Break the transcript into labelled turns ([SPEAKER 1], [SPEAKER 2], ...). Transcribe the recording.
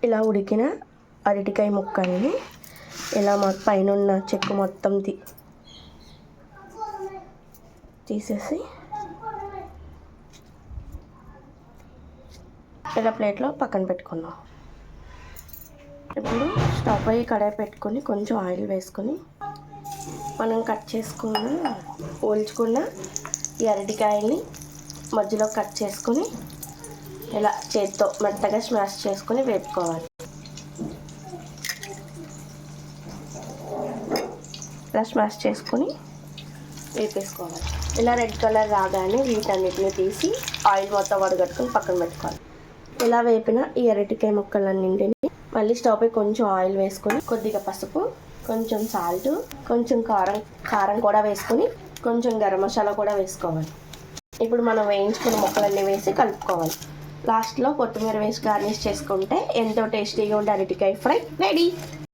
[SPEAKER 1] ఇలా ఉడికిన అరటికాయ ముక్కల్ని ఇలా పైన ఉన్న చెక్కు మొత్తం తీసేసి ఇలా ప్లేట్లో పక్కన పెట్టుకుందాం. ఇప్పుడు స్టవ్ పై కడాయి పెట్టుకొని కొంచెం ఆయిల్ వేసుకొని మనం కట్ చేసుకున్న పోల్చుకున్న ఈ అరటికాయల్ని మధ్యలో కట్ చేసుకొని ఇలా చేత్తో మెత్తగా స్మాష్ చేసుకొని వేపుకోవాలి. ఇలా స్మాష్ చేసుకొని వేపేసుకోవాలి. ఇలా రెడ్ కలర్ రాగానే వీటన్నిటిని తీసి ఆయిల్ మొత్తం వడగట్టుకొని పక్కన పెట్టుకోవాలి. ఇలా వేపిన ఈ అరటికాయ ముక్కలన్నింటిని మళ్ళీ స్టవ్ పై కొంచెం ఆయిల్ వేసుకొని కొద్దిగా పసుపు, కొంచెం సాల్ట్, కొంచెం కారం కూడా వేసుకొని కొంచెం గరం మసాలా కూడా వేసుకోవాలి. ఇప్పుడు మనం వేయించుకున్న ముక్కలన్నీ వేసి కలుపుకోవాలి. లాస్ట్లో కొత్తిమీర వేసి గార్నిష్ చేసుకుంటే ఎంతో టేస్టీగా ఉండే అరటికాయ ఫ్రై రెడీ.